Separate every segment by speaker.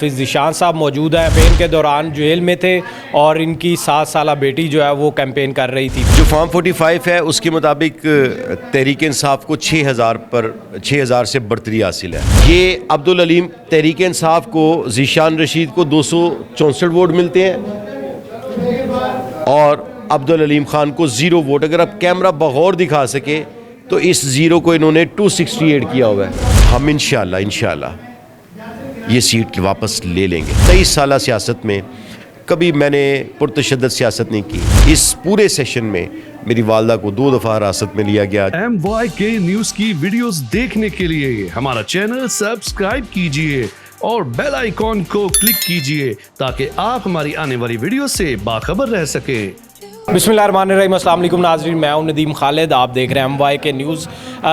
Speaker 1: हाफिज़ ज़ीशान साहब मौजूद हैं। कैंपेन के दौरान जेल में थे और इनकी 7 साला बेटी जो है वो कैंपेन कर रही थी।
Speaker 2: जो फॉर्म 45 है उसके मुताबिक तहरीक इंसाफ को 6000 से बरतरी हासिल है। ये अब्दुल अलीम तहरीक इंसाफ को ज़ीशान रशीद को 264 वोट मिलते हैं और अब्दुल अलीम खान को 0 वोट। अगर आप कैमरा बगौर दिखा सके तो इस 0 को इन्होंने 268 किया हुआ है। हम इंशाल्लाह ये सीट वापस ले लेंगे। 23 साल सियासत में कभी मैंने पुरतशद्दद सियासत नहीं की। इस पूरे सेशन में मेरी वालदा को 2 दफ़ा हिरासत में लिया गया।
Speaker 3: MYK न्यूज़ की वीडियोस देखने के लिए हमारा चैनल सब्सक्राइब कीजिए और बेल आइकॉन को क्लिक कीजिए ताकि आप हमारी आने वाली वीडियो से बाखबर रह सकें।
Speaker 1: बिस्मिल्लाहिर्रहमानिर्रहीम, अस्सलाम वालेकुम नाज़रीन, मैं हूं नदीम खालिद, आप देख रहे हैं MYK न्यूज़।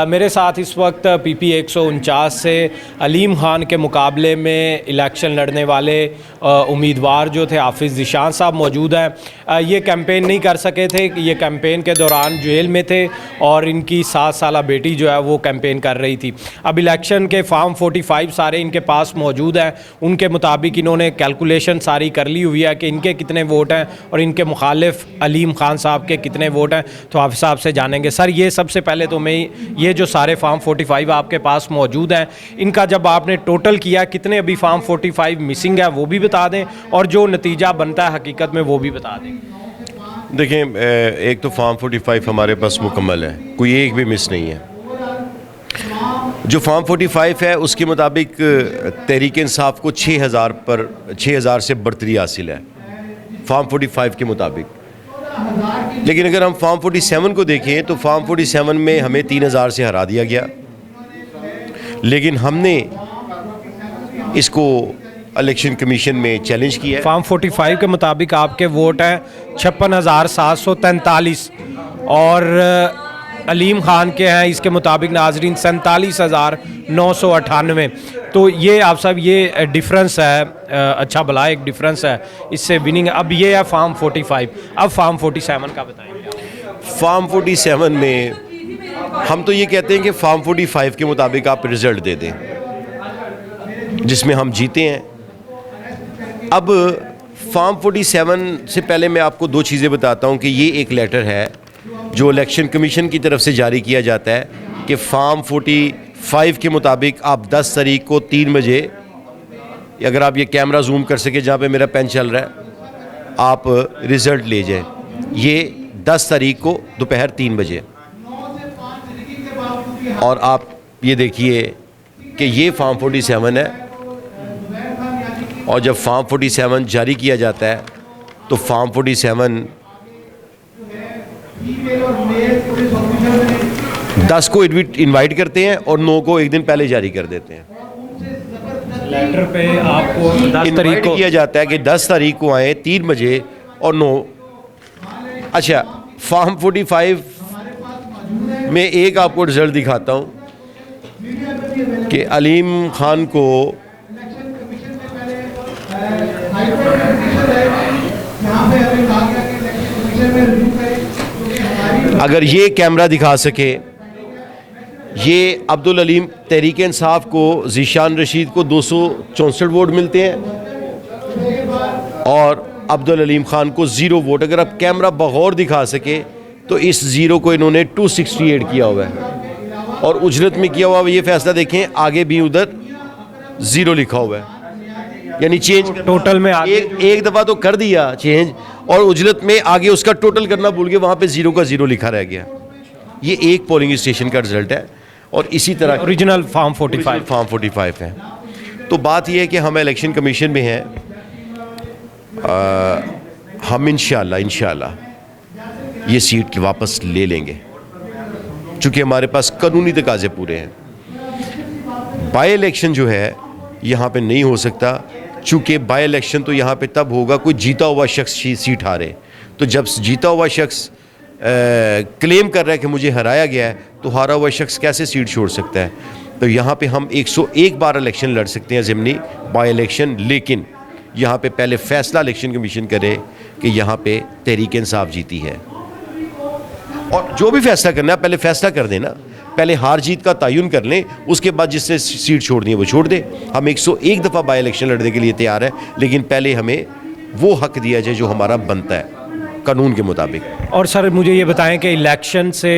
Speaker 1: मेरे साथ इस वक्त PP 149 से अलीम खान के मुकाबले में इलेक्शन लड़ने वाले उम्मीदवार जो थे हाफिज़ ज़ीशान साहब मौजूद हैं। ये कैंपेन नहीं कर सके थे, ये कैंपेन के दौरान जेल में थे और इनकी 7 साला बेटी जो है वो कैंपेन कर रही थी। अब इलेक्शन के फॉर्म 45 सारे इनके पास मौजूद हैं। उनके मुताबिक इन्होंने कैलकुलेशन सारी कर ली हुई है कि इनके कितने वोट हैं और इनके मुखालिफ अलीम खान साहब के कितने वोट हैं। तो हाफिज़ साहब से जानेंगे। सर, ये सबसे पहले तो मैं ये जो सारे फॉर्म 45 आपके पास मौजूद हैं, इनका जब आपने टोटल किया कितने अभी फॉर्म 45 मिसिंग है वो भी बता दें और जो नतीजा बनता है हकीकत में वो भी बता दें।
Speaker 2: देखें, एक तो फॉर्म 45 हमारे पास मुकम्मल है, कोई एक भी मिस नहीं है। जो फॉर्म 45 है उसके मुताबिक तहरीक इंसाफ को 6000 से बरतरी हासिल है फॉर्म 45 के मुताबिक। लेकिन अगर हम फॉर्म 47 को देखें तो फॉर्म 47 में हमें 3000 से हरा दिया गया, लेकिन हमने इसको इलेक्शन कमीशन में चैलेंज किया।
Speaker 1: फॉर्म 45 के मुताबिक आपके वोट हैं 56,743 और अलीम खान के हैं इसके मुताबिक नाजरीन 47,998। तो ये आप सब ये डिफरेंस है, अच्छा भला एक डिफरेंस है, इससे विनिंग। अब ये है फॉर्म 45। अब फॉर्म 47 का बताएंगे।
Speaker 2: फॉर्म 47 में हम तो ये कहते हैं कि फॉर्म 45 के मुताबिक आप रिज़ल्ट दे दें जिसमें हम जीते हैं। अब फॉर्म 47 से पहले मैं आपको 2 चीज़ें बताता हूँ कि ये एक लेटर है जो इलेक्शन कमीशन की तरफ से जारी किया जाता है कि फॉर्म 45 के मुताबिक आप 10 तारीख को 3 बजे, अगर आप ये कैमरा जूम कर सके जहाँ पे मेरा पेन चल रहा है, आप रिज़ल्ट ले जाएं। ये 10 तारीख को दोपहर 3 बजे। और आप ये देखिए कि ये फॉर्म 47 है और जब फॉर्म 47 जारी किया जाता है तो फॉर्म 47 10 को इनवाइट करते हैं और 9 को एक दिन पहले जारी कर देते हैं।
Speaker 1: लेटर पे आपको 10 तारीख को
Speaker 2: किया जाता है कि 10 तारीख को आए 3 बजे और 9। अच्छा, फॉर्म 45 में एक आपको रिजल्ट दिखाता हूँ कि अलीम खान को अगर ये कैमरा दिखा सके, ये अब्दुल अलीम तहरीक इंसाफ को ज़ीशान रशीद को 264 वोट मिलते हैं और अब्दुल अलीम खान को 0 वोट। अगर आप कैमरा बगौर दिखा सके तो इस 0 को इन्होंने 268 किया हुआ है और उजरत में किया हुआ ये फैसला देखें, आगे भी उधर 0 लिखा हुआ है, यानी चेंज
Speaker 1: टोटल में आगे
Speaker 2: एक दफ़ा तो कर दिया चेंज और उजरत में आगे उसका टोटल करना भूल गए, वहाँ पे 0 का 0 लिखा रह गया। ये एक पोलिंग स्टेशन का रिजल्ट है और इसी तरह
Speaker 1: ओरिजिनल फॉर्म
Speaker 2: 45 है। तो बात यह है कि हम इलेक्शन कमीशन में हैं, हम इंशाल्लाह ये सीट वापस ले लेंगे चूँकि हमारे पास कानूनी तकाजे पूरे हैं। बाई इलेक्शन जो है यहाँ पे नहीं हो सकता, चूँकि बाई इलेक्शन तो यहाँ पे तब होगा कोई जीता हुआ शख्स सीट हारे। तो जब जीता हुआ शख्स क्लेम कर रहा है कि मुझे हराया गया है तो हारा हुआ शख्स कैसे सीट छोड़ सकता है। तो यहाँ पे हम 101 बार इलेक्शन लड़ सकते हैं ज़िमनी बाई इलेक्शन, लेकिन यहाँ पे पहले फ़ैसला इलेक्शन कमीशन करे कि यहाँ पे तहरीक इंसाफ जीती है। और जो भी फैसला करना है पहले फैसला कर देना पहले हार जीत का तयन कर लें, उसके बाद जिससे सीट छोड़नी है वो छोड़ दे। हम 101 दफ़ा बाई इलेक्शन लड़ने के लिए तैयार है, लेकिन पहले हमें वो हक दिया जाए जो हमारा बनता है कानून के मुताबिक।
Speaker 1: और सर मुझे ये बताएं कि इलेक्शन से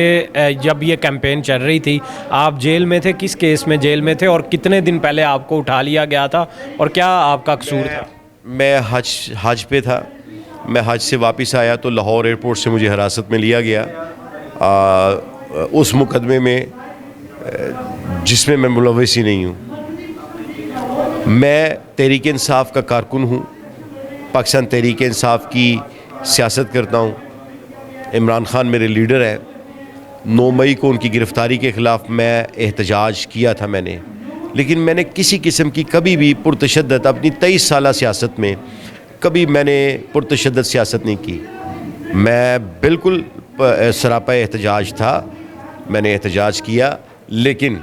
Speaker 1: जब ये कैंपेन चल रही थी, आप जेल में थे, किस केस में जेल में थे और कितने दिन पहले आपको उठा लिया गया था और क्या आपका कसूर था?
Speaker 2: मैं हज पे था। मैं हज से वापस आया तो लाहौर एयरपोर्ट से मुझे हिरासत में लिया गया उस मुकदमे में जिसमें मैं मुलव्वस ही नहीं हूँ। मैं तहरीक इंसाफ का कारकुन हूँ, पाकिस्तान तहरीक इंसाफ की सियासत करता हूँ। इमरान खान मेरे लीडर हैं। 9 मई को उनकी गिरफ़्तारी के ख़िलाफ़ मैं एहतजाज किया था मैंने, लेकिन मैंने किसी किस्म की कभी भी पुरतशद्दद अपनी 23 साल सियासत में कभी मैंने पुरतशद्दद सियासत नहीं की। मैं बिल्कुल सरापा एहतजाज था, मैंने एहतजाज किया, लेकिन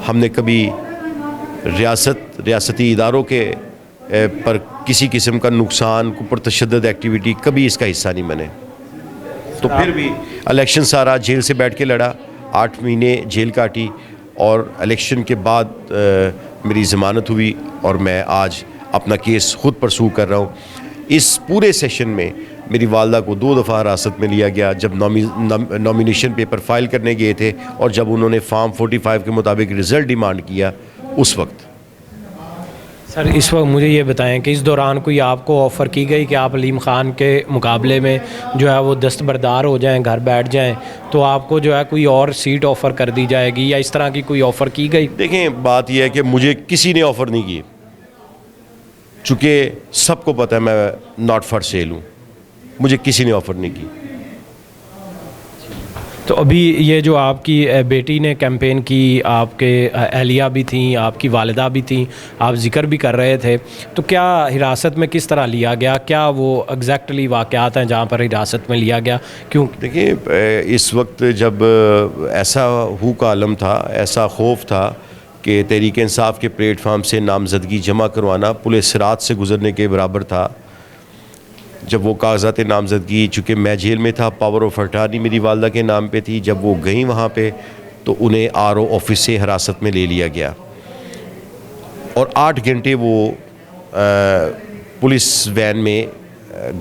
Speaker 2: हमने कभी रियासती इदारों के पर किसी किस्म का नुकसान को पुरतशद्दद एक्टिविटी कभी इसका हिस्सा नहीं बने। तो फिर भी इलेक्शन सारा जेल से बैठ के लड़ा, 8 महीने जेल काटी और इलेक्शन के बाद मेरी ज़मानत हुई और मैं आज अपना केस खुद परसू कर रहा हूँ। इस पूरे सेशन में मेरी वालदा को 2 दफ़ा हिरासत में लिया गया जब नॉमिनेशन पेपर फाइल करने गए थे और जब उन्होंने फॉर्म 45 के मुताबिक रिज़ल्ट डिमांड किया उस वक्त।
Speaker 1: सर इस वक्त मुझे ये बताएं कि इस दौरान कोई आपको ऑफ़र की गई कि आप अलीम ख़ान के मुकाबले में जो है वो दस्तबरदार हो जाएं, घर बैठ जाएं, तो आपको जो है कोई और सीट ऑफ़र कर दी जाएगी या इस तरह की कोई ऑफ़र की गई?
Speaker 2: देखें, बात यह है कि मुझे किसी ने ऑफ़र नहीं की, चूँकि सबको पता है मैं नॉट फॉर सेल हूँ, मुझे किसी ने ऑफ़र नहीं की।
Speaker 1: तो अभी ये जो आपकी बेटी ने कैंपेन की, आपके अहलिया भी थी, आपकी वालिदा भी थी, आप जिक्र भी कर रहे थे, तो क्या हिरासत में किस तरह लिया गया? क्या वो एग्जैक्टली वाक़यात हैं जहाँ पर हिरासत में लिया गया? क्यों?
Speaker 2: देखिए, इस वक्त जब ऐसा हू का आलम था, ऐसा खौफ था कि तहरीक इंसाफ के प्लेटफार्म से नामजदगी जमा करवाना पुलिस सिरात से गुजरने के बराबर था। जब वो कागज़ात नामजदगी, चूँकि मैं जेल में था, पावर ऑफ अटॉर्नी मेरी वालदा के नाम पे थी, जब वो गई वहाँ पे तो उन्हें आरओ ऑफिस से हिरासत में ले लिया गया और 8 घंटे वो पुलिस वैन में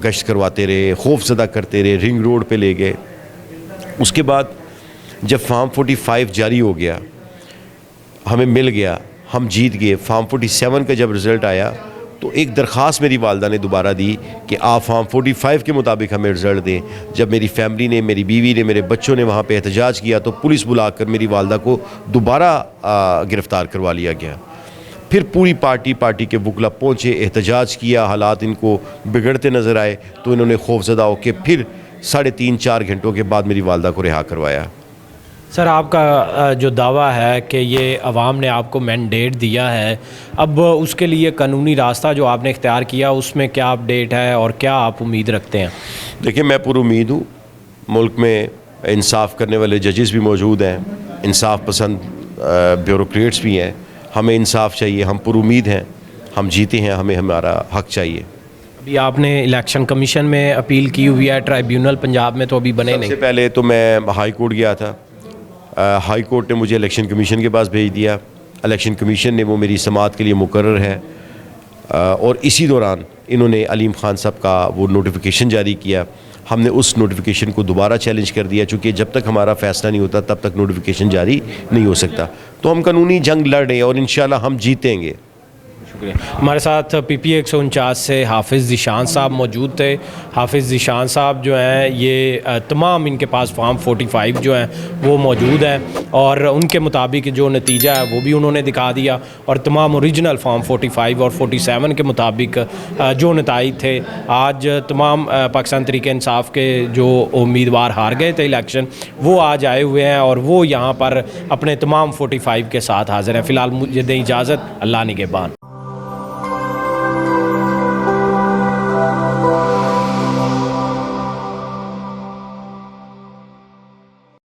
Speaker 2: गश्त करवाते रहे, खौफजदा करते रहे, रिंग रोड पे ले गए। उसके बाद जब फॉर्म 45 जारी हो गया, हमें मिल गया, हम जीत गए। फॉर्म 47 का जब रिज़ल्ट आया तो एक दरख्वास्त मेरी वालदा ने दोबारा दी कि आप फॉर्म 45 के मुताबिक हमें रिज़ल्ट दें। जब मेरी फैमिली ने, मेरी बीवी ने, मेरे बच्चों ने वहाँ पे एहतजाज किया तो पुलिस बुलाकर मेरी वालदा को दोबारा गिरफ़्तार करवा लिया गया। फिर पूरी पार्टी के वकला पहुँचे, एहतजाज किया, हालात इनको बिगड़ते नज़र आए तो इन्होंने खौफजदा होकर फिर 3.5-4 घंटों के बाद मेरी वालदा को रिहा करवाया।
Speaker 1: सर आपका जो दावा है कि ये अवाम ने आपको मैंडेट दिया है, अब उसके लिए कानूनी रास्ता जो आपने इख्तियार किया उसमें क्या अपडेट है और क्या आप उम्मीद रखते हैं? देखिए,
Speaker 2: मैं पूरी उम्मीद हूँ। मुल्क में इंसाफ करने वाले जजेस भी मौजूद हैं, इंसाफ पसंद ब्यूरोक्रेट्स भी हैं। हमें इंसाफ चाहिए, हम पूरी उम्मीद हैं, हम जीते हैं, हमें हमारा हक चाहिए।
Speaker 1: अभी आपने इलेक्शन कमीशन में अपील की हुई है, ट्राइब्यूनल पंजाब में तो अभी बने नहीं।
Speaker 2: सबसे पहले तो मैं हाई कोर्ट गया था, हाई कोर्ट ने मुझे इलेक्शन कमीशन के पास भेज दिया। इलेक्शन कमीशन ने वो मेरी समाअत के लिए मुकर्रर है और इसी दौरान इन्होंने अलीम ख़ान साहब का वो नोटिफिकेशन जारी किया। हमने उस नोटिफिकेशन को दोबारा चैलेंज कर दिया, चूँकि जब तक हमारा फ़ैसला नहीं होता तब तक नोटिफिकेशन जारी नहीं हो सकता। तो हम कानूनी जंग लड़ रहे हैं और इंशाल्लाह हम जीतेंगे।
Speaker 1: शुक्रिया। हमारे साथ PPA 149 से हाफिज़ ज़ीशान साहब मौजूद थे। हाफिज़ ज़ीशान साहब जो हैं ये तमाम इनके पास फॉर्म 45 जो हैं वो मौजूद हैं और उनके मुताबिक जो नतीजा है वो भी उन्होंने दिखा दिया और तमाम ओरिजिनल फॉर्म 45 और 47 के मुताबिक जो नताइज थे, आज तमाम पाकिस्तान तहरीक इंसाफ के जो उम्मीदवार हार गए थे इलेक्शन, वो आज आए हुए हैं और वो यहाँ पर अपने तमाम 45 के साथ हाज़िर हैं। फ़िलहाल मुझे दें इजाज़त, अल्लाह निगहबान।